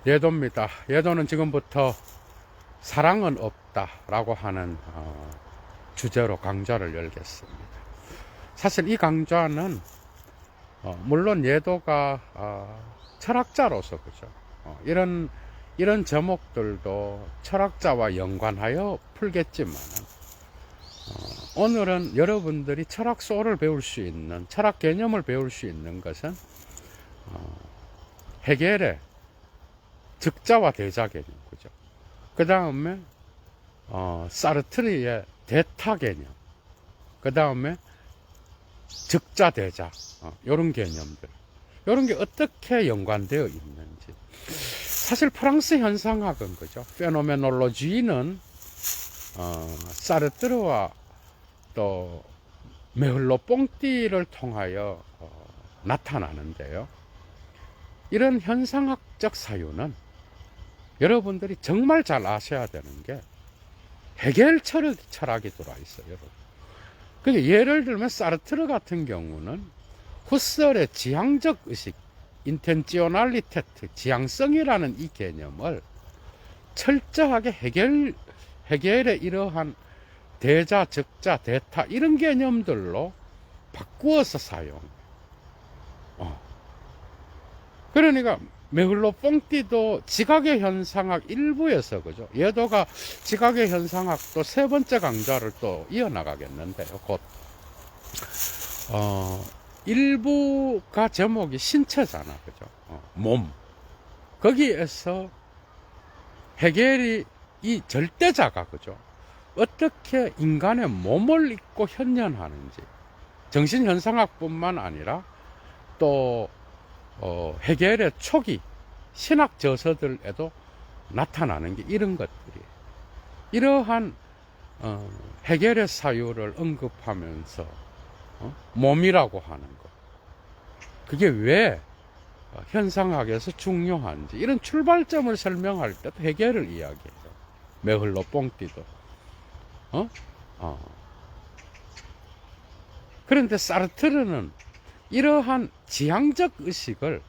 예도입니다. 예도는 지금부터 사랑은 없다 라고 하는 주제로 강좌를 열겠습니다. 사실 이 강좌는 물론 예도가 철학자로서 그죠, 이런 제목들도 철학자와 연관하여 풀겠지만은 오늘은 여러분들이 철학 소를 배울 수 있는, 철학 개념을 배울 수 있는 것은 헤겔의 즉자와 대자 개념, 그죠? 그 다음에 사르트르의 대타 개념, 그 다음에 즉자 대자, 이런 개념들, 이런 게 어떻게 연관되어 있는지. 사실 프랑스 현상학은 그죠, 페노메놀로지는 사르트르와 또 메흘로 뽕띠를 통하여 나타나는데요. 이런 현상학적 사유는 여러분들이 정말 잘 아셔야 되는 게 헤겔 철학이 들어와 있어요, 여러분. 그러니까 예를 들면 사르트르 같은 경우는 후설의 지향적 의식, 인텐지오날리테트, 지향성이라는 이 개념을 철저하게 헤겔의 이러한 대자, 적자, 대타 이런 개념들로 바꾸어서 사용. 그러니까 메흘로 뽕띠도 지각의 현상학 일부에서 그죠, 예도가 지각의 현상학도 세 번째 강좌를 또 이어나가겠는데요. 곧 일부가 제목이 신체잖아, 그죠? 몸. 거기에서 헤겔이 이 절대자가 그죠, 어떻게 인간의 몸을 입고 현현하는지, 정신현상학뿐만 아니라 또 헤겔의 초기 신학 저서들에도 나타나는 게 이런 것들이에요. 이러한 헤겔의 사유를 언급하면서 몸이라고 하는 것, 그게 왜 현상학에서 중요한지, 이런 출발점을 설명할 때도 헤겔을 이야기해요. 메흘로 뽕띠도. 그런데 사르트르는 이러한 지향적 의식을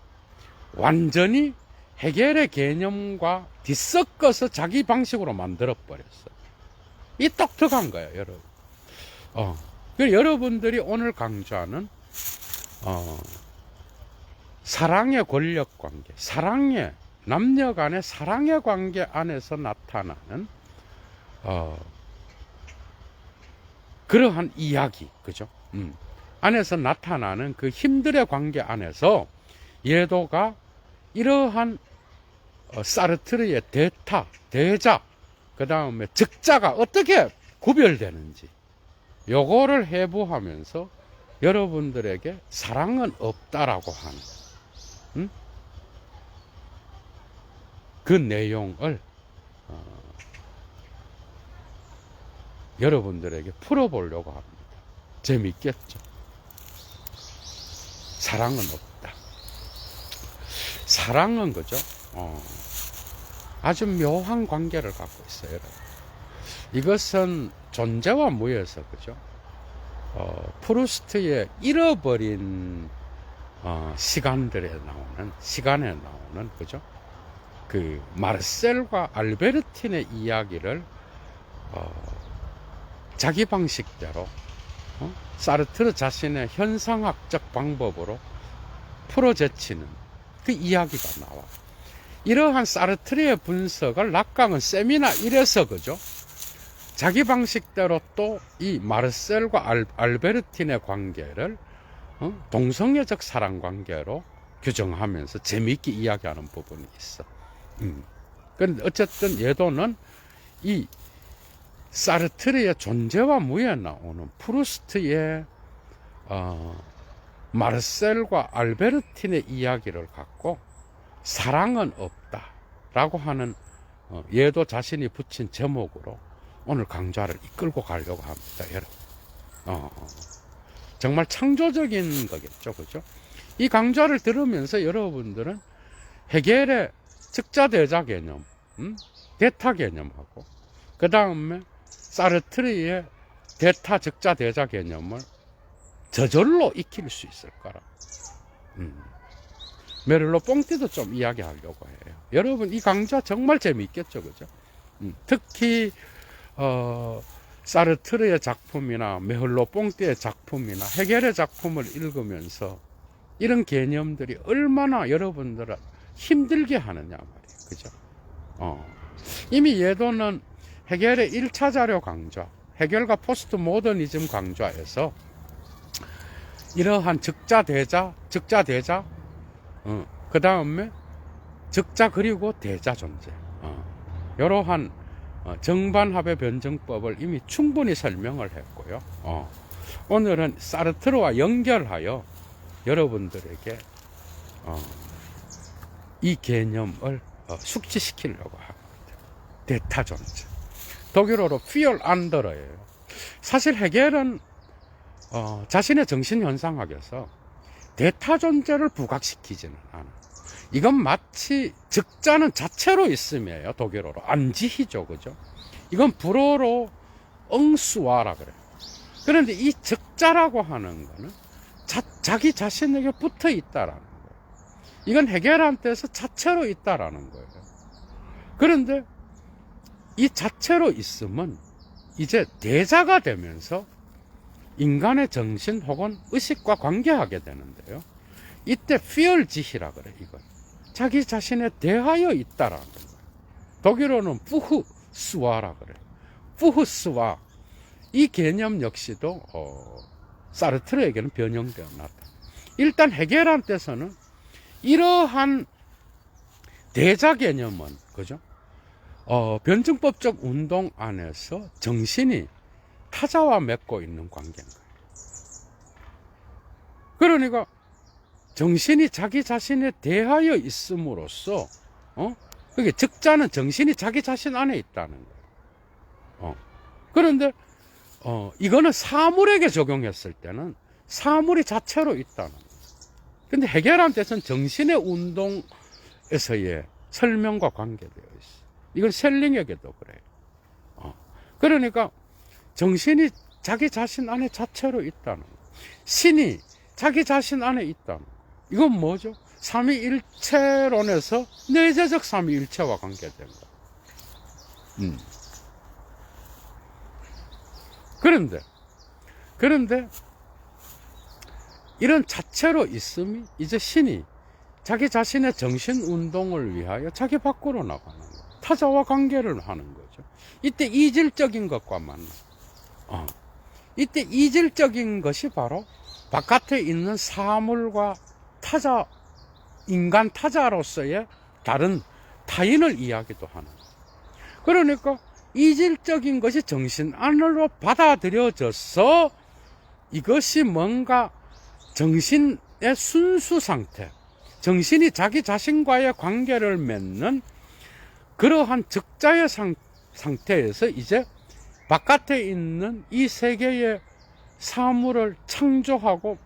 완전히 헤겔의 개념과 뒤섞어서 자기 방식으로 만들어버렸어요. 이 똑똑한 거예요, 여러분. 여러분들이 오늘 강좌는 사랑의 권력 관계, 남녀 간의 사랑의 관계 안에서 나타나는 그러한 이야기, 그죠? 안에서 나타나는 그 힘들의 관계 안에서 예도가 이러한 사르트르의 대타, 대자, 그 다음에 즉자가 어떻게 구별되는지 요거를 해부하면서 여러분들에게 사랑은 없다라고 하는 그 내용을 여러분들에게 풀어보려고 합니다. 재밌겠죠? 사랑은 없다. 사랑은 그죠, 아주 묘한 관계를 갖고 있어요, 여러분. 이것은 존재와 무에서 그죠, 프루스트의 잃어버린 시간에 나오는 그죠, 그 마르셀과 알베르틴의 이야기를 자기 방식대로 사르트르 자신의 현상학적 방법으로 풀어제치는 그 이야기가 나와. 이러한 사르트르의 분석을 락강은 세미나 1에서 그죠, 자기 방식대로 또 이 마르셀과 알베르틴의 관계를 동성애적 사랑 관계로 규정하면서 재미있게 이야기하는 부분이 있어. 그런데 어쨌든 예도는 이 사르트르의 존재와 무에 나오는 프루스트의 마르셀과 알베르틴의 이야기를 갖고 사랑은 없다 라고 하는 예도 자신이 붙인 제목으로 오늘 강좌를 이끌고 가려고 합니다, 여러분. 정말 창조적인 거겠죠, 그죠? 이 강좌를 들으면서 여러분들은 헤겔의 즉자대자 개념, 대타 개념하고 그 다음에 사르트르의 대타 즉자 대자 개념을 저절로 익힐 수 있을 거라. 메를로 뽕띠도 좀 이야기하려고 해요. 여러분 이 강좌 정말 재미있겠죠, 그죠? 특히 사르트르의 작품이나 메흘로 뽕띠의 작품이나 헤겔의 작품을 읽으면서 이런 개념들이 얼마나 여러분들을 힘들게 하느냐 말이에요, 그죠? 이미 예도는 헤겔의 1차 자료 강좌, 헤겔과 포스트 모더니즘 강좌에서 이러한 즉자 대자, 그 다음에 즉자 그리고 대자 존재, 이러한 정반합의 변증법을 이미 충분히 설명을 했고요. 오늘은 사르트르와 연결하여 여러분들에게 이 개념을 숙지시키려고 합니다. 대타 존재. 독일어로 피얼 안더러예요. 사실 헤겔은 자신의 정신현상학에서 대타 존재를 부각시키지는 않아요. 이건 마치 즉자는 자체로 있음이에요. 독일어로 안지히죠, 그죠? 이건 불어로 응수와라 그래요. 그런데 이 즉자라고 하는 거는 자기 자신에게 붙어 있다라는 거예요. 이건 헤겔한테서 자체로 있다라는 거예요. 그런데 이 자체로 있음은 이제 대자가 되면서 인간의 정신 혹은 의식과 관계하게 되는데요. 이때 피얼지히라 그래, 이건. 자기 자신에 대하여 있다라는 거예요. 독일어는 푸흐스와라 그래. 푸흐스와. 이 개념 역시도 사르트르에게는 변형되어 놨다. 일단 헤겔한테서는 이러한 대자 개념은, 그죠? 변증법적 운동 안에서 정신이 타자와 맺고 있는 관계인 거예요. 그러니까 정신이 자기 자신에 대하여 있음으로써 그게 즉자는 정신이 자기 자신 안에 있다는 거예요. 그런데 이거는 사물에게 적용했을 때는 사물이 자체로 있다는 거예요. 근데 헤겔한테서는 정신의 운동에서의 설명과 관계되어 있어요. 이건 셀링에게도 그래요. 그러니까 정신이 자기 자신 안에 자체로 있다는 거예요. 신이 자기 자신 안에 있다는 거예요. 이건 뭐죠? 삼위일체론에서 내재적 삼위일체와 관계된 거예요. 그런데 이런 자체로 있음이 이제 신이 자기 자신의 정신 운동을 위하여 자기 밖으로 나가는 거예요. 타자와 관계를 하는 거죠. 이때 이질적인 것과 만나. 이때 이질적인 것이 바로 바깥에 있는 사물과 타자, 인간 타자로서의 다른 타인을 이야기도 하는 거예요. 그러니까 이질적인 것이 정신 안으로 받아들여져서 이것이 뭔가 정신의 순수 상태, 정신이 자기 자신과의 관계를 맺는 그러한 즉자의 상태에서 이제 바깥에 있는 이 세계의 사물을 창조하고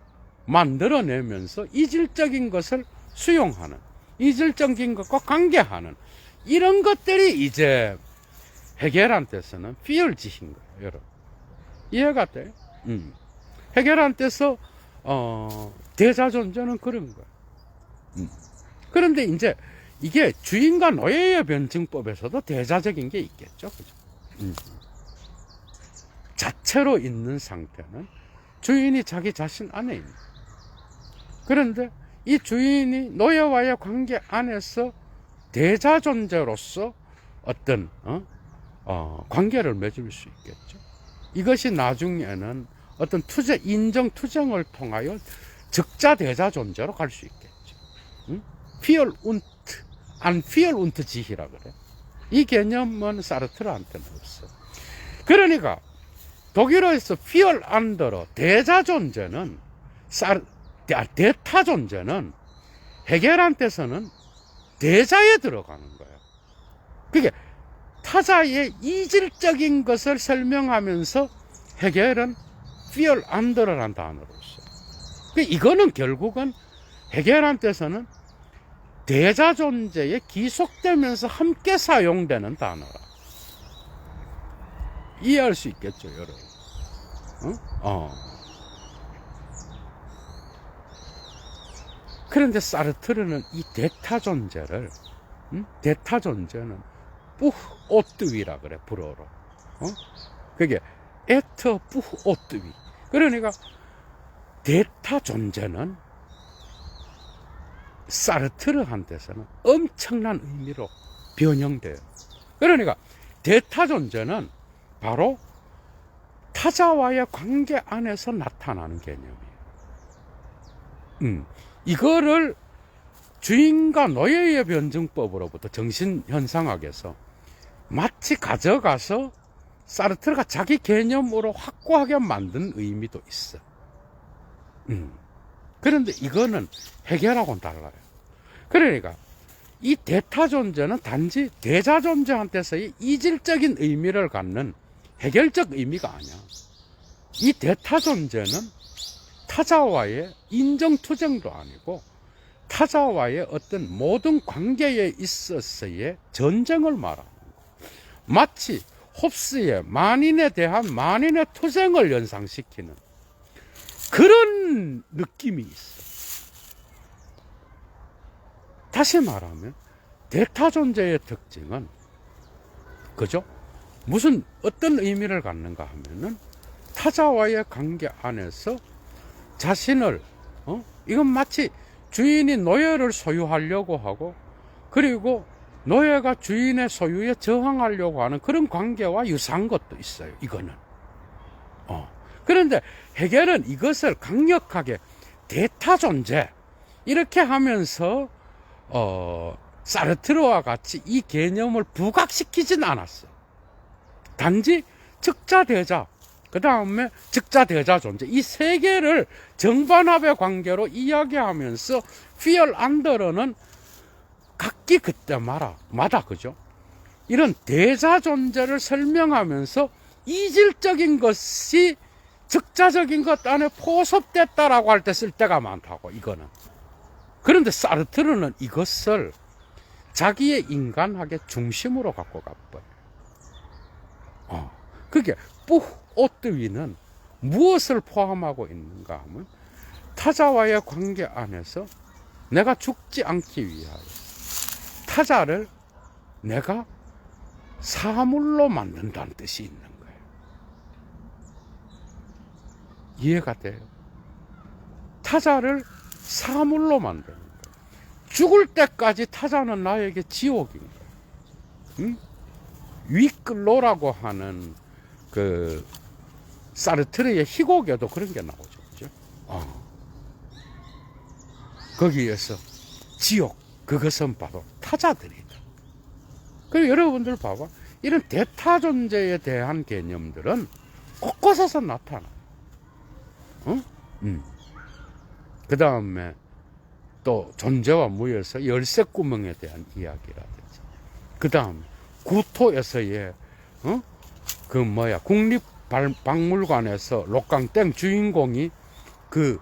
만들어내면서 이질적인 것을 수용하는, 이질적인 것과 관계하는 이런 것들이 이제 헤겔한테서는 피얼지인 거예요, 여러분. 이해가 돼요? 헤겔한테서 대자존재는 그런 거예요. 그런데 이제 이게 주인과 노예의 변증법에서도 대자적인 게 있겠죠, 그죠? 자체로 있는 상태는 주인이 자기 자신 안에 있는. 그런데 이 주인이 노예와의 관계 안에서 대자 존재로서 어떤 관계를 맺을 수 있겠죠. 이것이 나중에는 어떤 인정 투쟁을 통하여 적자 대자 존재로 갈 수 있겠죠. 피얼 운트, 안 피얼 운트 지히라 그래. 이 개념은 사르트르한테는 없어. 그러니까 독일어에서 피얼 안더러 대자 존재는 대타 존재는 헤겔한테서는 대자에 들어가는 거예요. 그게 타자의 이질적인 것을 설명하면서 헤겔은 피얼 안더러라는 단어를 써요. 이거는 결국은 헤겔한테서는 대자 존재에 기속되면서 함께 사용되는 단어라. 이해할 수 있겠죠, 여러분? 그런데 사르트르는 이 대타 존재를 대타 존재는 뿌 오뜨위라 그래, 불어로. 그게 에터 뿌 오뜨위. 그러니까 대타 존재는 사르트르한테서는 엄청난 의미로 변형돼요. 그러니까 대타 존재는 바로 타자와의 관계 안에서 나타나는 개념이에요. 이거를 주인과 노예의 변증법으로부터 정신현상학에서 마치 가져가서 사르트르가 자기 개념으로 확고하게 만든 의미도 있어. 그런데 이거는 해결하고는 달라요. 그러니까 이 대타 존재는 단지 대자 존재한테서의 이질적인 의미를 갖는 해결적 의미가 아니야. 이 대타 존재는 타자와의 인정투쟁도 아니고 타자와의 어떤 모든 관계에 있어서의 전쟁을 말하는 거야. 마치 홉스의 만인에 대한 만인의 투쟁을 연상시키는 그런 느낌이 있어. 다시 말하면 대타 존재의 특징은 그죠? 무슨 어떤 의미를 갖는가 하면은 타자와의 관계 안에서 자신을 이건 마치 주인이 노예를 소유하려고 하고 그리고 노예가 주인의 소유에 저항하려고 하는 그런 관계와 유사한 것도 있어요. 이거는. 그런데 해겔은 이것을 강력하게 대타 존재 이렇게 하면서 사르트르와 같이 이 개념을 부각시키진 않았어. 단지 즉자 대자 그 다음에 즉자 대자 존재 이 세 개를 정반합의 관계로 이야기하면서 피얼 안더러는 각기 그때마다 그죠? 이런 대자 존재를 설명하면서 이질적인 것이 즉자적인 것 안에 포섭됐다라고 할 때 쓸 때가 많다고 이거는. 그런데 사르트르는 이것을 자기의 인간학의 중심으로 갖고 가버려요. 그게 뿌 오뜨위는 무엇을 포함하고 있는가 하면 타자와의 관계 안에서 내가 죽지 않기 위하여 타자를 내가 사물로 만든다는 뜻이 있는 거예요. 이해가 돼요? 타자를 사물로 만드는 거예요. 죽을 때까지 타자는 나에게 지옥인 거예요. 위클로라고 하는 그 사르트르의 희곡에도 그런 게 나오죠. 그죠? 거기에서 지옥, 그것은 바로 타자들이다. 그리고 여러분들 봐봐. 이런 대타 존재에 대한 개념들은 곳곳에서 나타나. 그 다음에 또 존재와 무에서 열쇠구멍에 대한 이야기라든지. 그 다음 구토에서의 국립박물관에서 록강땡 주인공이 그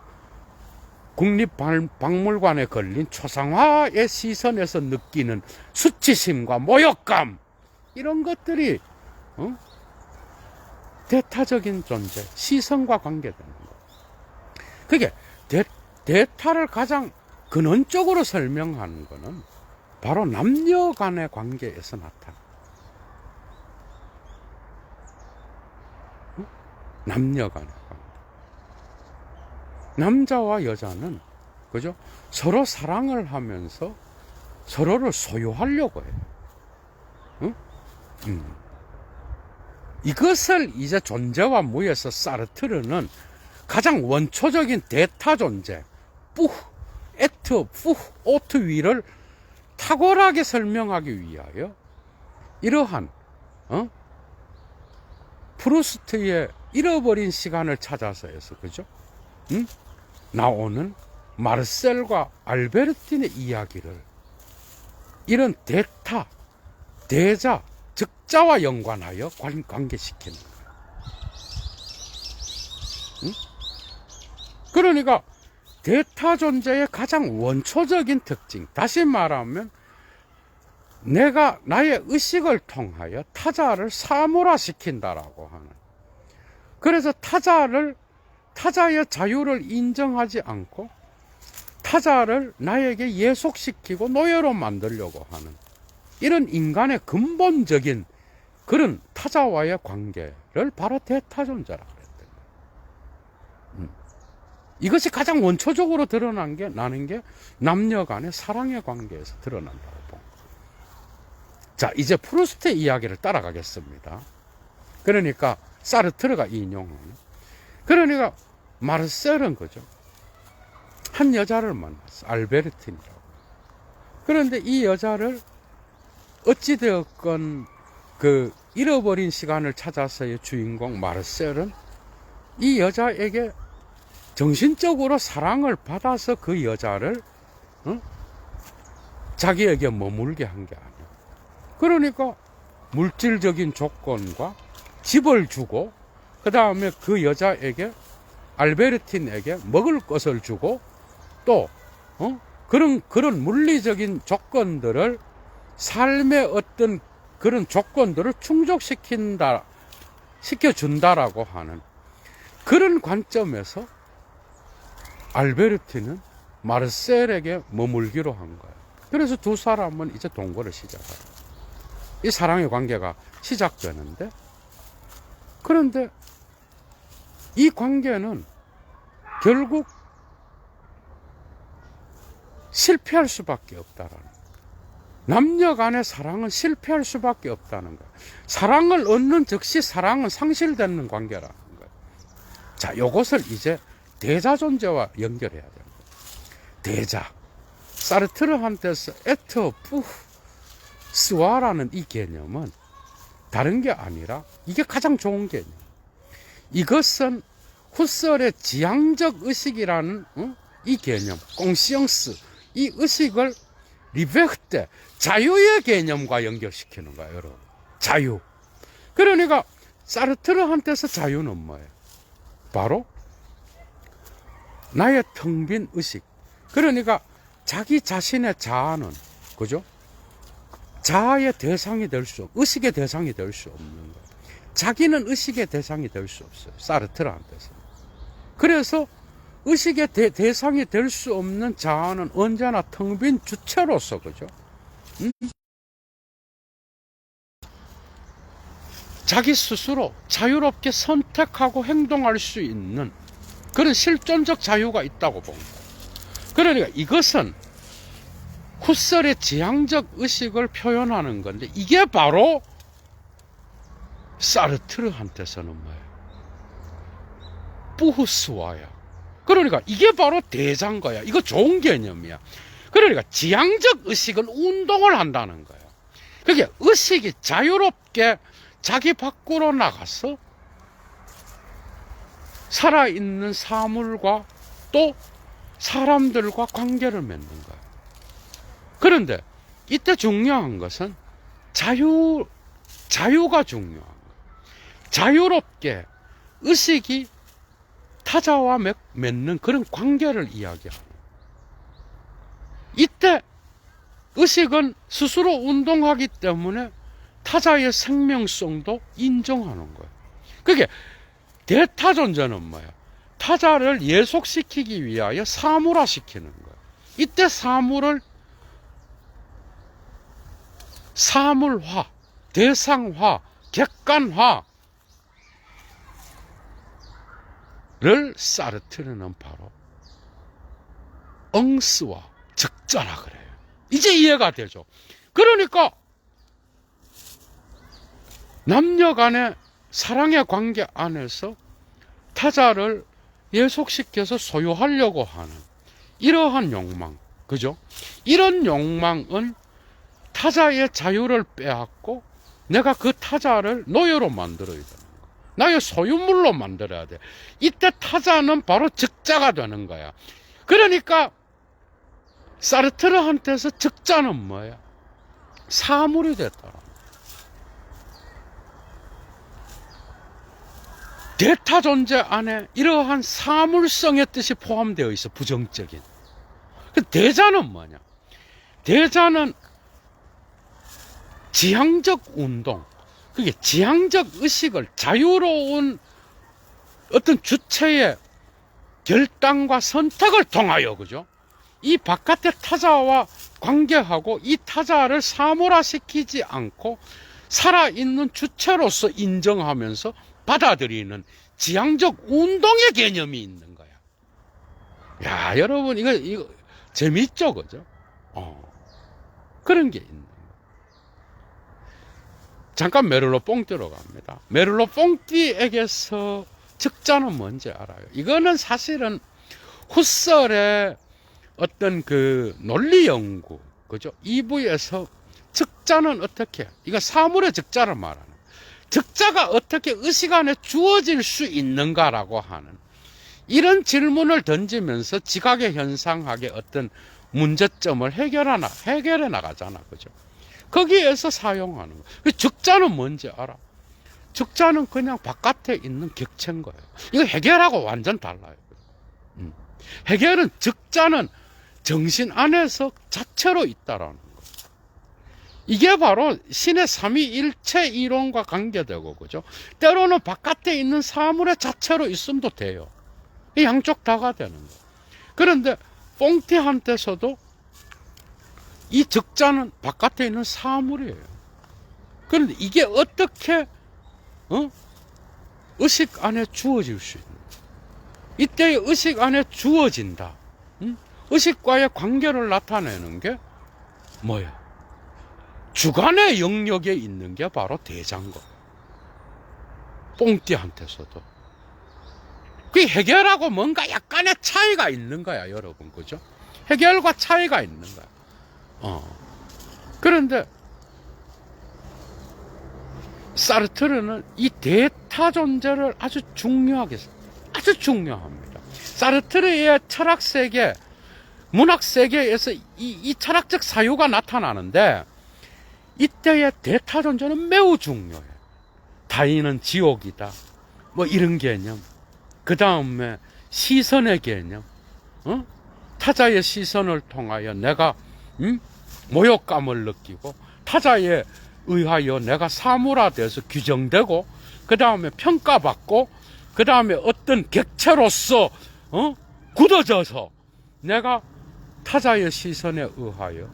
국립박물관에 걸린 초상화의 시선에서 느끼는 수치심과 모욕감 이런 것들이 대타적인 존재, 시선과 관계되는 거예요. 그게 대타를 가장 근원적으로 설명하는 것은 바로 남녀 간의 관계에서 나타나. 남녀 간의 관계. 남자와 여자는 그죠? 서로 사랑을 하면서 서로를 소유하려고 해요. 이것을 이제 존재와 무에서 사르트르는 가장 원초적인 대타 존재, 오트위를 탁월하게 설명하기 위하여 이러한 프루스트의 잃어버린 시간을 찾아서 해서 그죠? 나오는 마르셀과 알베르틴의 이야기를 이런 대타, 대자, 즉자와 연관하여 관계시키는 거예요. 그러니까 대타 존재의 가장 원초적인 특징, 다시 말하면 내가 나의 의식을 통하여 타자를 사물화시킨다라고 하는. 그래서 타자의 자유를 인정하지 않고 타자를 나에게 예속시키고 노예로 만들려고 하는 이런 인간의 근본적인 그런 타자와의 관계를 바로 대타존재라 그랬던 거예요. 이것이 가장 원초적으로 나는 게 남녀 간의 사랑의 관계에서 드러난다고 본 거예요. 자, 이제 프루스트의 이야기를 따라가겠습니다. 그러니까 사르트르가 인용하는, 그러니까 마르셀은 그죠, 한 여자를 만났어, 알베르틴이라고. 그런데 이 여자를 어찌되었건 그 잃어버린 시간을 찾아서의 주인공 마르셀은 이 여자에게 정신적으로 사랑을 받아서 그 여자를 자기에게 머물게 한 게 아니야. 그러니까 물질적인 조건과 집을 주고, 그 다음에 그 여자에게, 알베르틴에게 먹을 것을 주고, 또 그런 물리적인 조건들을, 삶의 어떤 그런 조건들을 시켜준다라고 하는 그런 관점에서 알베르틴은 마르셀에게 머물기로 한 거예요. 그래서 두 사람은 이제 동거를 시작해요. 이 사랑의 관계가 시작되는데, 그런데 이 관계는 결국 실패할 수밖에 없다라는 거예요. 남녀 간의 사랑은 실패할 수밖에 없다는 거예요. 사랑을 얻는 즉시 사랑은 상실되는 관계라는 거예요. 자, 요것을 이제 대자 존재와 연결해야 됩니다. 대자. 사르트르한테서 에트 푸 스와라는 이 개념은 다른 게 아니라, 이게 가장 좋은 개념. 이것은 후설의 지향적 의식이라는 이 개념, 꽁시영스, 이 의식을 리베흐테, 자유의 개념과 연결시키는 거예요, 여러분. 자유. 그러니까 사르트르한테서 자유는 뭐예요? 바로 나의 텅 빈 의식. 그러니까 자기 자신의 자아는, 그죠? 자아의 대상이 될 수, 의식의 대상이 될 수 없는 거예요. 자기는 의식의 대상이 될 수 없어요, 사르트르한테서. 그래서 의식의 대상이 될 수 없는 자아는 언제나 텅 빈 주체로서, 그죠? 자기 스스로 자유롭게 선택하고 행동할 수 있는 그런 실존적 자유가 있다고 본 거예요. 그러니까 이것은 후설의 지향적 의식을 표현하는 건데, 이게 바로 사르트르한테서는 뭐예요? 뿌흐스와야. 그러니까 이게 바로 대자인 거야. 이거 좋은 개념이야. 그러니까 지향적 의식은 운동을 한다는 거야. 그게 의식이 자유롭게 자기 밖으로 나가서 살아있는 사물과 또 사람들과 관계를 맺는 거야. 그런데 이때 중요한 것은 자유가 중요한 거야. 자유롭게 의식이 타자와 맺는 그런 관계를 이야기하는. 이때 의식은 스스로 운동하기 때문에 타자의 생명성도 인정하는 거예요. 그게 대타존재는 뭐야? 타자를 예속시키기 위하여 사물화시키는 거예요. 이때 사물을 사물화, 대상화, 객관화 를 사르트르는 바로 엉스와 적자라 그래요. 이제 이해가 되죠. 그러니까 남녀 간의 사랑의 관계 안에서 타자를 예속시켜서 소유하려고 하는 이러한 욕망, 그죠? 이런 욕망은 타자의 자유를 빼앗고 내가 그 타자를 노예로 만들어야 되는 거야. 나의 소유물로 만들어야 돼. 이때 타자는 바로 적자가 되는 거야. 그러니까 사르트르한테서 적자는 뭐야? 사물이 됐더라. 대타 존재 안에 이러한 사물성의 뜻이 포함되어 있어, 부정적인. 대자는 뭐냐? 대자는 지향적 운동, 그게 지향적 의식을 자유로운 어떤 주체의 결단과 선택을 통하여, 그죠? 이 바깥의 타자와 관계하고 이 타자를 사물화시키지 않고 살아있는 주체로서 인정하면서 받아들이는 지향적 운동의 개념이 있는 거야. 야, 여러분, 이거 재밌죠, 그죠? 그런 게 있는 거야. 잠깐 메를로 뽕띠로 갑니다. 메를로 뽕띠에게서 적자는 뭔지 알아요? 이거는 사실은 후설의 어떤 그 논리 연구, 그죠? 2부에서 적자는 어떻게, 이거 사물의 적자를 말하는, 적자가 어떻게 의식 안에 주어질 수 있는가라고 하는 이런 질문을 던지면서 지각의 현상학의 어떤 문제점을 해결해 나가잖아, 그죠? 거기에서 사용하는 거. 적자는 뭔지 알아? 적자는 그냥 바깥에 있는 객체인 거예요. 이거 해결하고 완전 달라요. 해결은 적자는 정신 안에서 자체로 있다라는 거. 이게 바로 신의 삼위일체 이론과 관계되고, 그죠? 때로는 바깥에 있는 사물의 자체로 있음도 돼요. 이 양쪽 다가 되는 거. 그런데 뽕띠한테서도 이 적자는 바깥에 있는 사물이에요. 그런데 이게 어떻게 의식 안에 주어질 수 있는, 이때의 의식 안에 주어진다. 의식과의 관계를 나타내는 게 뭐예요? 주관의 영역에 있는 게 바로 대장거. 뽕띠한테서도. 그 해결하고 뭔가 약간의 차이가 있는 거야, 여러분. 그죠? 해결과 차이가 있는 거야. 그런데 사르트르는 이 대타 존재를 아주 중요합니다. 사르트르의 철학 세계, 문학 세계에서 이 철학적 사유가 나타나는데, 이때의 대타 존재는 매우 중요해. 타인은 지옥이다, 뭐 이런 개념. 그 다음에 시선의 개념, 타자의 시선을 통하여 내가 모욕감을 느끼고, 타자에 의하여 내가 사물화돼서 규정되고, 그 다음에 평가받고, 그 다음에 어떤 객체로서 굳어져서 내가 타자의 시선에 의하여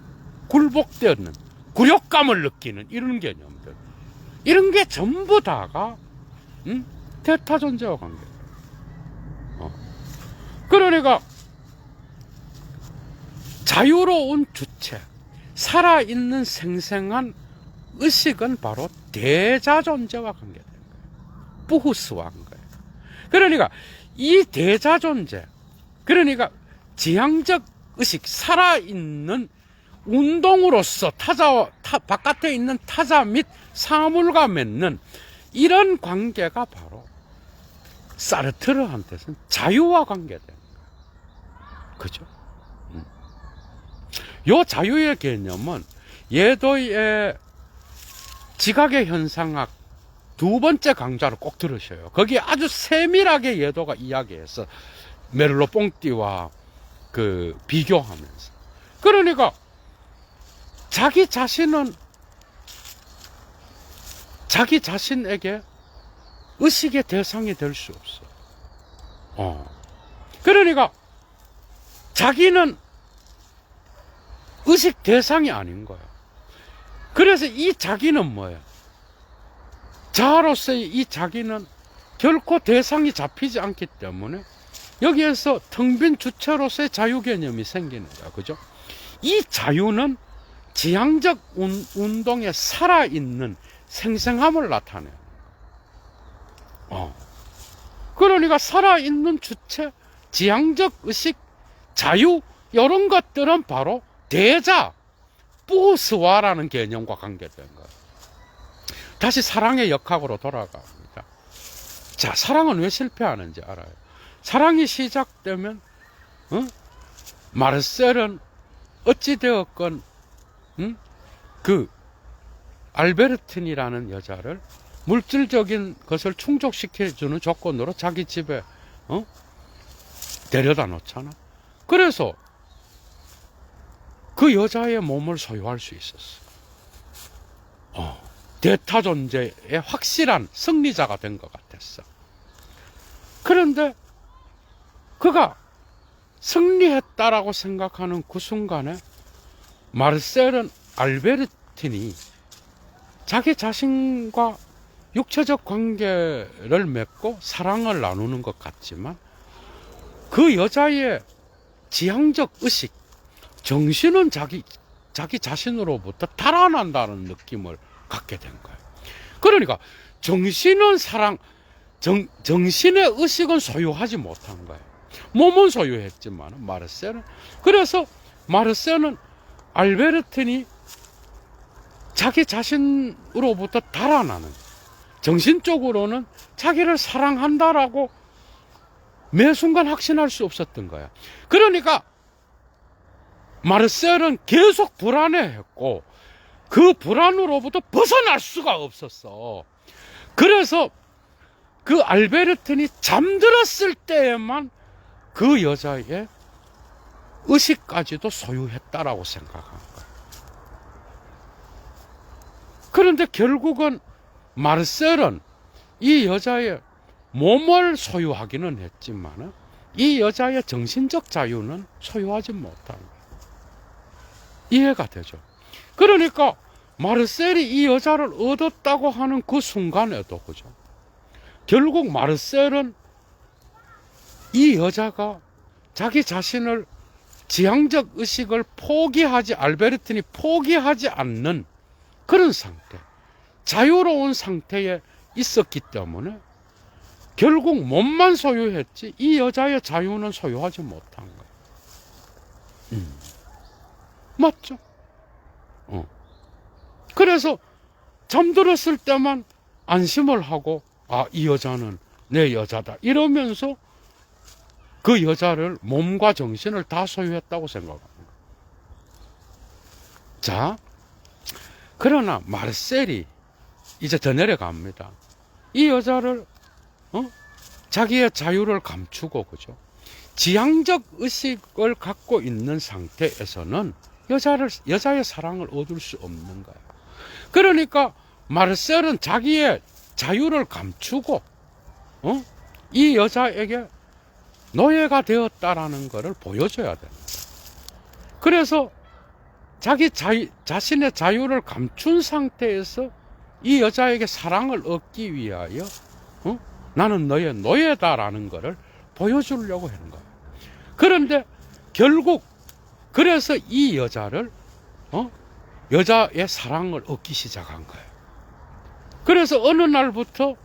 굴복되는, 굴욕감을 느끼는 이런 개념들, 이런 게 전부 다가 대타 존재와 관계돼요. 그러니까 자유로운 주체, 살아있는 생생한 의식은 바로 대자 존재와 관계된 거예요. 부후스와 한 거예요. 그러니까 이 대자 존재, 그러니까 지향적 의식, 살아있는 운동으로서 바깥에 있는 타자 및 사물과 맺는 이런 관계가 바로 사르트르한테서는 자유와 관계되는 거예요. 그죠? 요 자유의 개념은 예도의 지각의 현상학 두 번째 강좌를 꼭 들으셔요. 거기에 아주 세밀하게 예도가 이야기해서 메를로 뽕띠와 그 비교하면서. 그러니까 자기 자신에게 의식의 대상이 될 수 없어. 그러니까 자기는 의식 대상이 아닌 거야. 그래서 이 자기는 뭐야? 자아로서의 이 자기는 결코 대상이 잡히지 않기 때문에 여기에서 텅 빈 주체로서의 자유 개념이 생기는 거야. 그죠? 이 자유는 지향적 운동에 살아있는 생생함을 나타내요. 그러니까 살아있는 주체, 지향적 의식, 자유, 이런 것들은 바로 대자, 부스와라는 개념과 관계된 거예요. 다시 사랑의 역학으로 돌아갑니다. 자, 사랑은 왜 실패하는지 알아요? 사랑이 시작되면 마르셀은 어찌되었건 그 알베르틴이라는 여자를 물질적인 것을 충족시켜주는 조건으로 자기 집에 데려다 놓잖아. 그래서 그 여자의 몸을 소유할 수 있었어. 대타 존재의 확실한 승리자가 된 것 같았어. 그런데 그가 승리했다라고 생각하는 그 순간에 마르셀은 알베르틴이 자기 자신과 육체적 관계를 맺고 사랑을 나누는 것 같지만 그 여자의 지향적 의식, 정신은 자기 자신으로부터 달아난다는 느낌을 갖게 된 거예요. 그러니까 정신은 정신의 의식은 소유하지 못한 거예요. 몸은 소유했지만 마르셀은. 그래서 마르셀은 알베르틴이 자기 자신으로부터 달아나는, 정신적으로는 자기를 사랑한다라고 매 순간 확신할 수 없었던 거야. 그러니까 마르셀은 계속 불안해했고 그 불안으로부터 벗어날 수가 없었어. 그래서 그 알베르틴이 잠들었을 때에만 그 여자의 의식까지도 소유했다라고 생각한 거야. 그런데 결국은 마르셀은 이 여자의 몸을 소유하기는 했지만 이 여자의 정신적 자유는 소유하지 못한 거야. 이해가 되죠? 그러니까 마르셀이 이 여자를 얻었다고 하는 그 순간에도, 그죠? 결국 마르셀은 이 여자가 자기 자신을 지향적 의식을 알베르틴이 포기하지 않는 그런 상태, 자유로운 상태에 있었기 때문에 결국 몸만 소유했지 이 여자의 자유는 소유하지 못한 거야. 맞죠? 그래서 잠들었을 때만 안심을 하고 이 여자는 내 여자다 이러면서 그 여자를 몸과 정신을 다 소유했다고 생각합니다. 자, 그러나 마르셀이 이제 더 내려갑니다. 이 여자를 자기의 자유를 감추고, 그죠? 지향적 의식을 갖고 있는 상태에서는 여자의 사랑을 얻을 수 없는 거예요. 그러니까 마르셀은 자기의 자유를 감추고 이 여자에게 노예가 되었다라는 것을 보여줘야 됩니다. 그래서 자기 자신의 자유를 감춘 상태에서 이 여자에게 사랑을 얻기 위하여 나는 너의 노예다라는 것을 보여주려고 하는 거예요. 그런데 결국 그래서 이 여자를 여자의 사랑을 얻기 시작한 거예요. 그래서 어느 날부터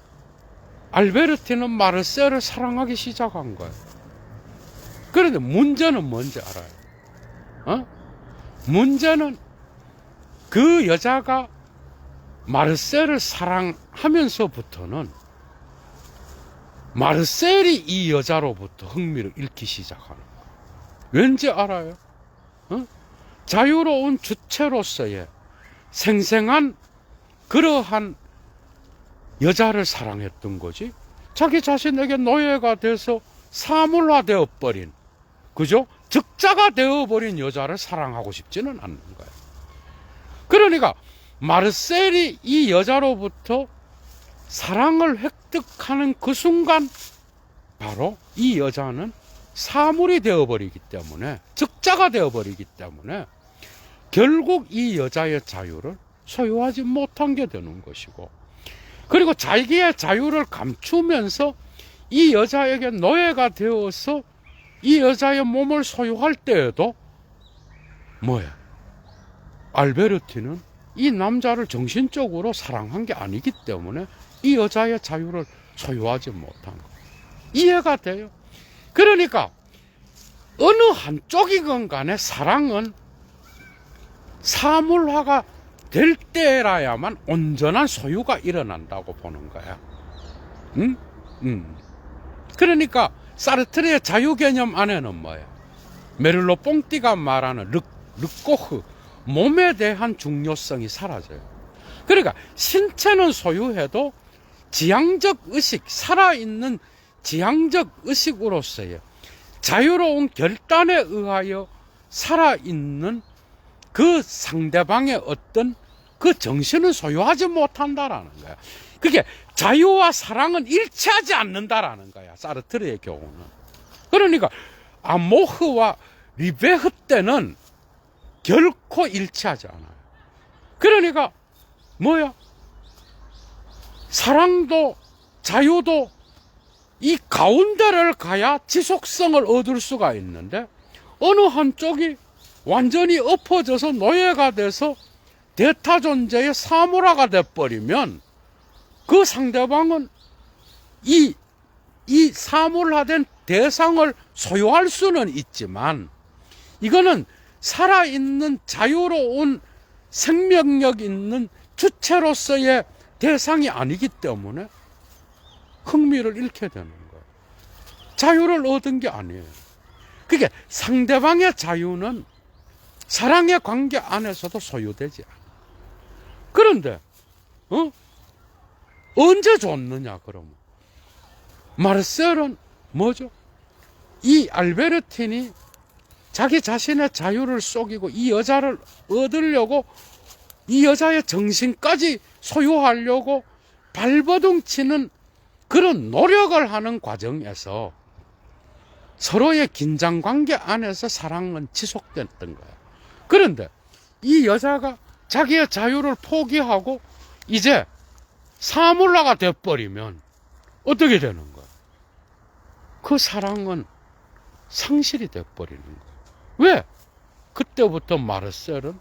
알베르틴은 마르셀을 사랑하기 시작한 거예요. 그런데 문제는 뭔지 알아요? 문제는 그 여자가 마르셀을 사랑하면서부터는 마르셀이 이 여자로부터 흥미를 잃기 시작하는 거예요. 왠지 알아요? 자유로운 주체로서의 생생한 그러한 여자를 사랑했던 거지, 자기 자신에게 노예가 돼서 사물화 되어버린, 그죠? 적자가 되어버린 여자를 사랑하고 싶지는 않는 거예요. 그러니까 마르셀이 이 여자로부터 사랑을 획득하는 그 순간 바로 이 여자는 사물이 되어버리기 때문에, 적자가 되어버리기 때문에 결국 이 여자의 자유를 소유하지 못한 게 되는 것이고, 그리고 자기의 자유를 감추면서 이 여자에게 노예가 되어서 이 여자의 몸을 소유할 때에도 뭐야? 알베르틴은 이 남자를 정신적으로 사랑한 게 아니기 때문에 이 여자의 자유를 소유하지 못한 거. 이해가 돼요? 그러니까 어느 한쪽이건 간에 사랑은 사물화가 될 때라야만 온전한 소유가 일어난다고 보는 거야. 그러니까 사르트르의 자유 개념 안에는 뭐야? 메를로 뽕띠가 말하는 르꼬흐, 몸에 대한 중요성이 사라져요. 그러니까 신체는 소유해도 지향적 의식, 살아있는 지향적 의식으로서의 자유로운 결단에 의하여 살아있는 그 상대방의 어떤 그 정신을 소유하지 못한다라는 거야. 그게 자유와 사랑은 일치하지 않는다라는 거야, 사르트르의 경우는. 그러니까 아모흐와 리베흐 때는 결코 일치하지 않아요. 그러니까 뭐야? 사랑도 자유도 이 가운데를 가야 지속성을 얻을 수가 있는데, 어느 한쪽이 완전히 엎어져서 노예가 돼서 대타 존재의 사물화가 돼버리면 그 상대방은 이 사물화된 대상을 소유할 수는 있지만, 이거는 살아있는 자유로운 생명력 있는 주체로서의 대상이 아니기 때문에 흥미를 잃게 되는 거예요. 자유를 얻은 게 아니에요. 그게 상대방의 자유는 사랑의 관계 안에서도 소유되지 않아요. 그런데 언제 줬느냐 그러면, 마르셀은 뭐죠? 이 알베르틴이 자기 자신의 자유를 속이고 이 여자를 얻으려고 이 여자의 정신까지 소유하려고 발버둥 치는 그런 노력을 하는 과정에서 서로의 긴장 관계 안에서 사랑은 지속됐던 거예요. 그런데 이 여자가 자기의 자유를 포기하고 이제 사물화가 돼버리면 어떻게 되는 거예요? 그 사랑은 상실이 돼버리는 거예요. 왜? 그때부터 마르셀은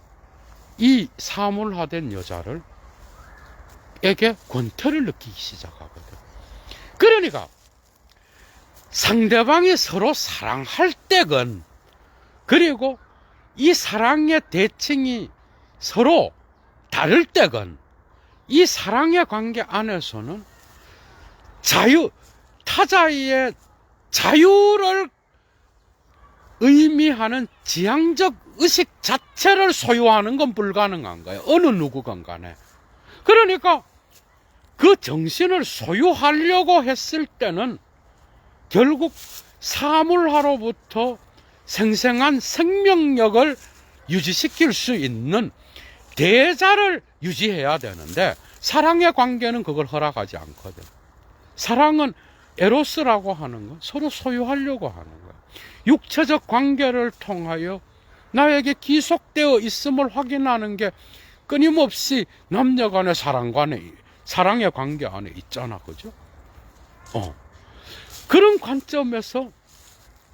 이 사물화된 여자를 에게 권태를 느끼기 시작하거든. 그러니까 상대방이 서로 사랑할 때건, 그리고 이 사랑의 대칭이 서로 다를 때건, 이 사랑의 관계 안에서는 타자의 자유를 의미하는 지향적 의식 자체를 소유하는 건 불가능한 거예요. 어느 누구건 간에. 그러니까 그 정신을 소유하려고 했을 때는 결국 사물화로부터 생생한 생명력을 유지시킬 수 있는 대자를 유지해야 되는데, 사랑의 관계는 그걸 허락하지 않거든. 사랑은 에로스라고 하는 건 서로 소유하려고 하는 거야. 육체적 관계를 통하여 나에게 기속되어 있음을 확인하는 게 끊임없이 남녀 간의 사랑의 관계 안에 있잖아. 그죠? 그런 관점에서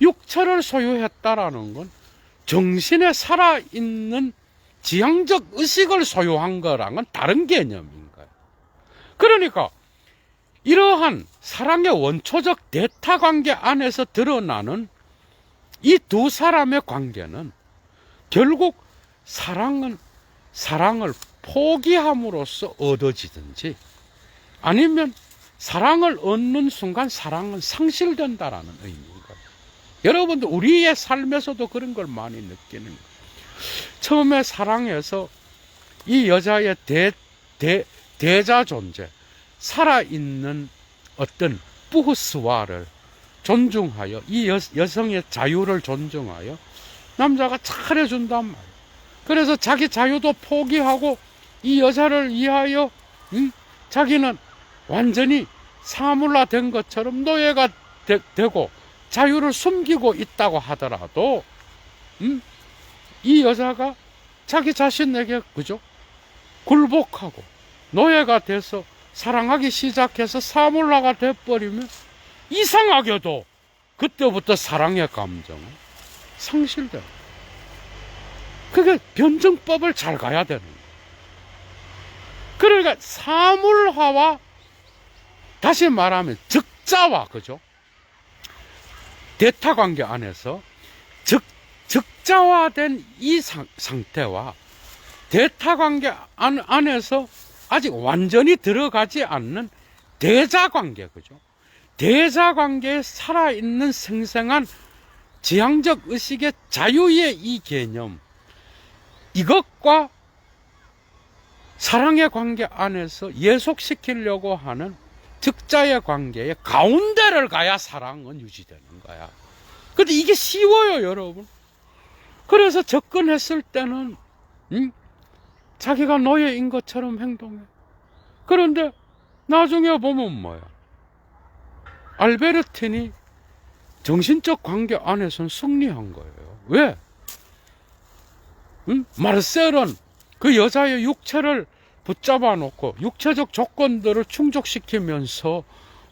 육체를 소유했다라는 건 정신에 살아있는 지향적 의식을 소유한 거랑은 다른 개념인 거예요. 그러니까 이러한 사랑의 원초적 대타 관계 안에서 드러나는 이 두 사람의 관계는 결국 사랑은 사랑을 포기함으로써 얻어지든지, 아니면 사랑을 얻는 순간 사랑은 상실된다라는 의미인 거예요. 여러분들 우리의 삶에서도 그런 걸 많이 느끼는 거예요. 처음에 사랑해서 이 여자의 대자 존재, 살아있는 어떤 뿌흐스와를 존중하여, 이 여성의 자유를 존중하여 남자가 잘해준단 말이에요. 그래서 자기 자유도 포기하고 이 여자를 위하여 자기는 완전히 사물화된 것처럼 노예가 되고 자유를 숨기고 있다고 하더라도 이 여자가 자기 자신에게 그죠? 굴복하고 노예가 돼서 사랑하기 시작해서 사물화가 돼버리면 이상하게도 그때부터 사랑의 감정은 상실돼요. 그게 변증법을 잘 가야 되는 거예요. 그러니까 사물화와, 다시 말하면 적자와, 그죠? 대타 관계 안에서 적자화된 이 상태와 대타 관계 안에서 아직 완전히 들어가지 않는 대자 관계, 그죠? 대자 관계에 살아있는 생생한 지향적 의식의 자유의 이 개념, 이것과 사랑의 관계 안에서 예속시키려고 하는 적자의 관계의 가운데를 가야 사랑은 유지되는 거야. 근데 이게 쉬워요, 여러분. 그래서 접근했을 때는 자기가 노예인 것처럼 행동해. 그런데 나중에 보면 뭐야? 알베르틴이 정신적 관계 안에서는 승리한 거예요. 왜? 마르셀은 그 여자의 육체를 붙잡아 놓고 육체적 조건들을 충족시키면서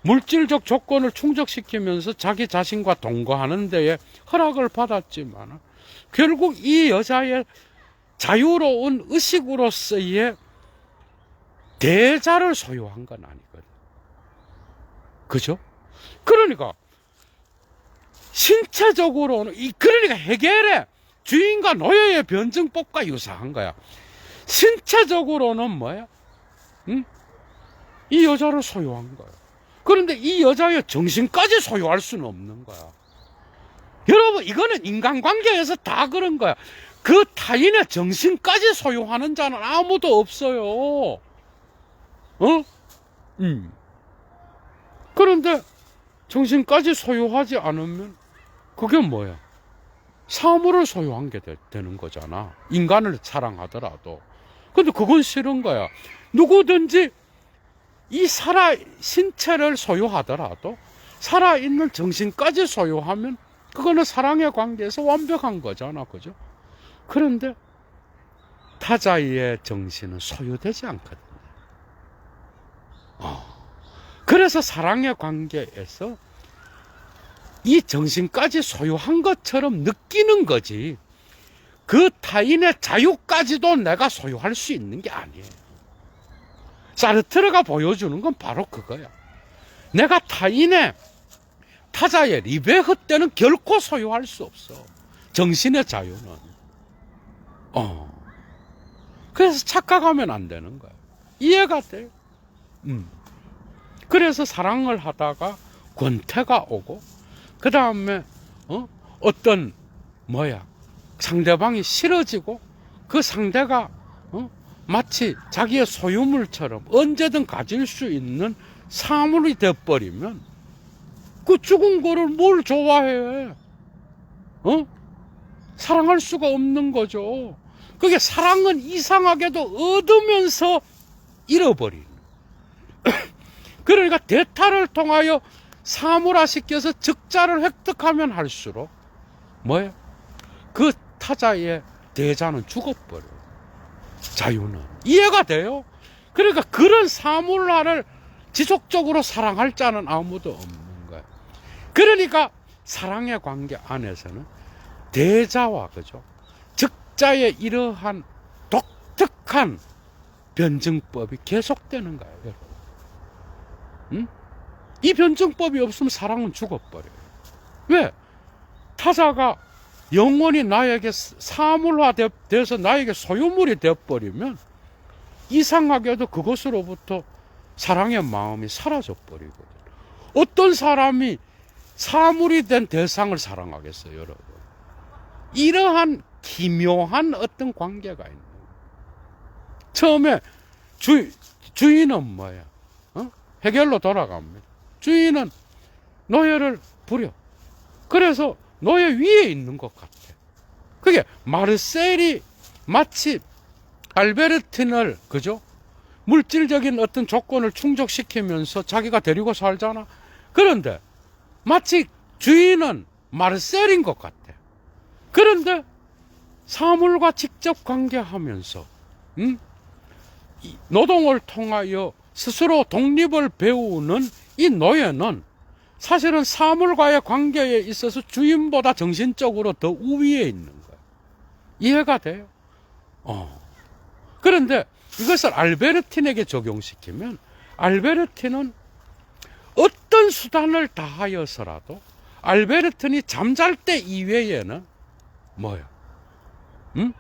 물질적 조건을 충족시키면서 자기 자신과 동거하는 데에 허락을 받았지만 결국 이 여자의 자유로운 의식으로서의 대자를 소유한 건 아니거든. 그죠? 그러니까 신체적으로는 그러니까 헤겔의 주인과 노예의 변증법과 유사한 거야. 신체적으로는 뭐야? 이 여자를 소유한 거야. 그런데 이 여자의 정신까지 소유할 수는 없는 거야. 여러분, 이거는 인간관계에서 다 그런 거야. 그 타인의 정신까지 소유하는 자는 아무도 없어요. 그런데 정신까지 소유하지 않으면 그게 뭐야? 사물을 소유한 게 되는 거잖아. 인간을 사랑하더라도. 근데 그건 싫은 거야. 누구든지 이 신체를 소유하더라도 살아있는 정신까지 소유하면 그거는 사랑의 관계에서 완벽한 거잖아. 그죠? 그런데 타자의 정신은 소유되지 않거든요. 그래서 사랑의 관계에서 이 정신까지 소유한 것처럼 느끼는 거지, 그 타인의 자유까지도 내가 소유할 수 있는 게 아니에요. 사르트르가 보여주는 건 바로 그거야. 내가 타자의 리베흐 때는 결코 소유할 수 없어. 정신의 자유는. 그래서 착각하면 안 되는 거야. 이해가 돼요? 그래서 사랑을 하다가 권태가 오고, 그 다음에 어떤 상대방이 싫어지고 그 상대가 마치 자기의 소유물처럼 언제든 가질 수 있는 사물이 되어버리면 그 죽은 거를 뭘 좋아해? 사랑할 수가 없는 거죠. 그게 사랑은 이상하게도 얻으면서 잃어버리는. 그러니까 대타를 통하여 사물화시켜서 적자를 획득하면 할수록 그 타자의 대자는 죽어버려요. 자유는. 이해가 돼요? 그러니까 그런 사물화를 지속적으로 사랑할 자는 아무도 없는 거예요. 그러니까 사랑의 관계 안에서는 대자와, 그죠? 적자의 이러한 독특한 변증법이 계속되는 거예요, 여러분. 이 변증법이 없으면 사랑은 죽어버려요. 왜? 타자가 영원히 나에게 사물화돼서 나에게 소유물이 되어버리면 이상하게도 그것으로부터 사랑의 마음이 사라져버리거든. 어떤 사람이 사물이 된 대상을 사랑하겠어요, 여러분? 이러한 기묘한 어떤 관계가 있는 거예요. 처음에 주인은 뭐야? 헤겔로 돌아갑니다. 주인은 노예를 부려. 그래서 노예 위에 있는 것 같아. 그게 마르셀이 마치 알베르틴을, 그죠? 물질적인 어떤 조건을 충족시키면서 자기가 데리고 살잖아. 그런데 마치 주인은 마르셀인 것 같아. 그런데 사물과 직접 관계하면서 노동을 통하여 스스로 독립을 배우는 이 노예는 사실은 사물과의 관계에 있어서 주인보다 정신적으로 더 우위에 있는 거예요. 이해가 돼요? 그런데 이것을 알베르틴에게 적용시키면 알베르틴은 어떤 수단을 다하여서라도 알베르틴이 잠잘 때 이외에는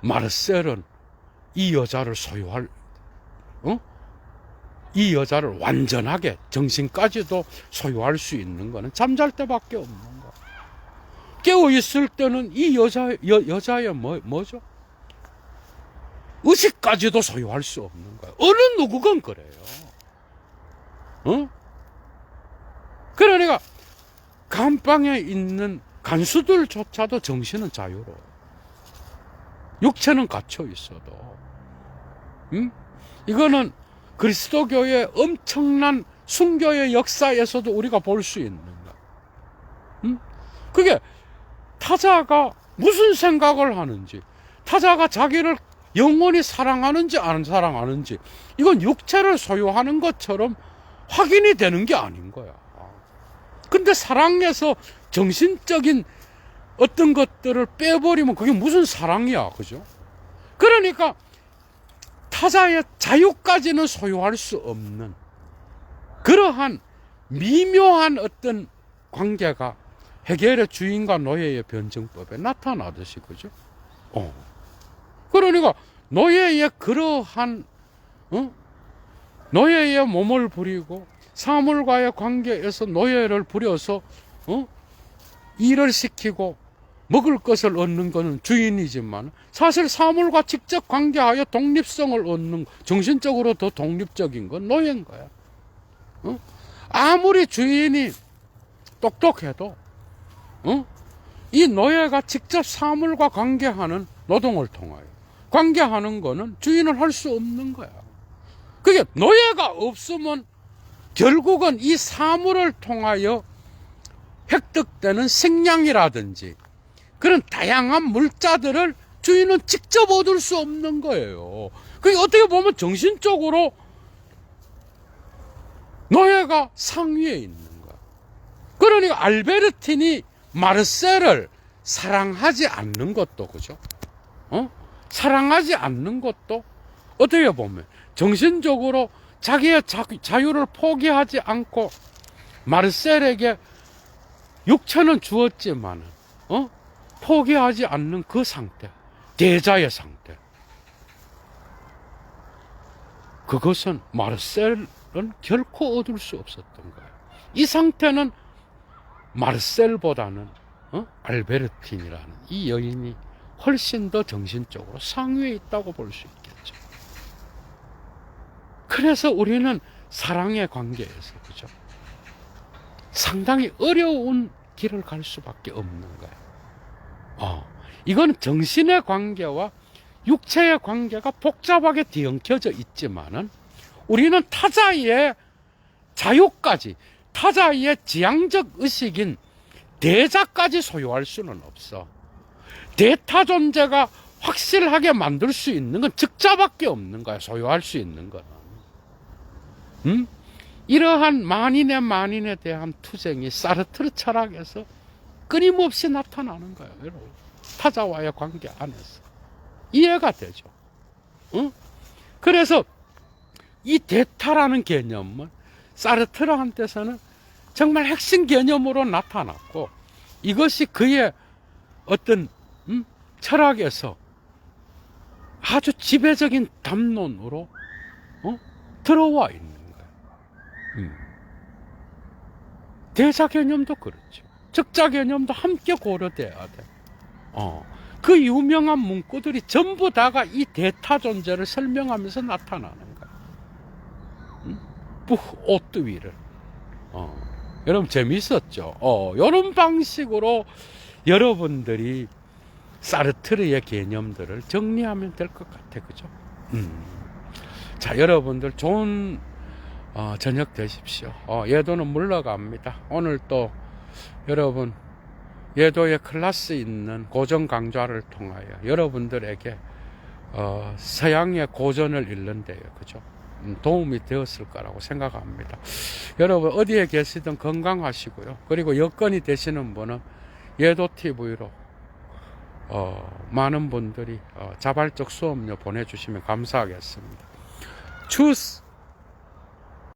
마르셀은 이 여자를 소유할, 이 여자를 완전하게 정신까지도 소유할 수 있는 거는 잠잘 때밖에 없는 거야. 깨어 있을 때는 이 여자의 뭐죠? 의식까지도 소유할 수 없는 거야. 어느 누구건 그래요. 그러니까 감방에 있는 간수들조차도 정신은 자유로워. 육체는 갇혀 있어도. 이거는 그리스도교의 엄청난 순교의 역사에서도 우리가 볼 수 있는 거야. 그게 타자가 무슨 생각을 하는지, 타자가 자기를 영원히 사랑하는지 안 사랑하는지 이건 육체를 소유하는 것처럼 확인이 되는 게 아닌 거야. 근데 사랑에서 정신적인 어떤 것들을 빼버리면 그게 무슨 사랑이야, 그죠? 그러니까 타자의 자유까지는 소유할 수 없는 그러한 미묘한 어떤 관계가 헤겔의 주인과 노예의 변증법에 나타나듯이, 그죠? 그러니까 노예의 그러한 노예의 몸을 부리고 사물과의 관계에서 노예를 부려서 일을 시키고 먹을 것을 얻는 것은 주인이지만 사실 사물과 직접 관계하여 독립성을 얻는, 정신적으로 더 독립적인 건 노예인 거야. 아무리 주인이 똑똑해도 이 노예가 직접 사물과 관계하는 노동을 통하여 관계하는 거는 주인은 할 수 없는 거야. 그게 노예가 없으면 결국은 이 사물을 통하여 획득되는 식량이라든지 그런 다양한 물자들을 주인은 직접 얻을 수 없는 거예요. 그게 어떻게 보면 정신적으로 노예가 상위에 있는 거야. 그러니까 알베르틴이 마르셀을 사랑하지 않는 것도, 그죠? 사랑하지 않는 것도 어떻게 보면 정신적으로 자기의 자유를 포기하지 않고 마르셀에게 육체는 주었지만 포기하지 않는 그 상태, 대자의 상태. 그것은 마르셀은 결코 얻을 수 없었던 거예요. 이 상태는 마르셀보다는 알베르틴이라는 이 여인이 훨씬 더 정신적으로 상위에 있다고 볼 수 있겠죠. 그래서 우리는 사랑의 관계에서, 그죠? 상당히 어려운 길을 갈 수밖에 없는 거예요. 이건 정신의 관계와 육체의 관계가 복잡하게 뒤엉켜져 있지만은 우리는 타자의 자유까지, 타자의 지향적 의식인 대자까지 소유할 수는 없어. 대타 존재가 확실하게 만들 수 있는 건 즉자밖에 없는 거야, 소유할 수 있는 거는. 이러한 만인에 대한 투쟁이 사르트르 철학에서 끊임없이 나타나는 거예요, 여러분. 타자와의 관계 안에서. 이해가 되죠. 그래서 이 대타라는 개념은 사르트르한테서는 정말 핵심 개념으로 나타났고, 이것이 그의 어떤 철학에서 아주 지배적인 담론으로 들어와 있는 거예요. 대자 개념도 그렇죠. 적자 개념도 함께 고려돼야 돼. 그 유명한 문구들이 전부 다가 이 대타 존재를 설명하면서 나타나는 거예요. 부오뚜위를. 여러분 재미있었죠? 이런 방식으로 여러분들이 사르트르의 개념들을 정리하면 될 것 같아, 그죠? 자, 여러분들 좋은 저녁 되십시오. 예도는 물러갑니다. 오늘 또 여러분 예도의 클래스 있는 고전 강좌를 통하여 여러분들에게 서양의 고전을 읽는데요, 그죠? 도움이 되었을 거라고 생각합니다. 여러분 어디에 계시든 건강하시고요. 그리고 여건이 되시는 분은 예도TV로 많은 분들이 자발적 수업료 보내주시면 감사하겠습니다. 추스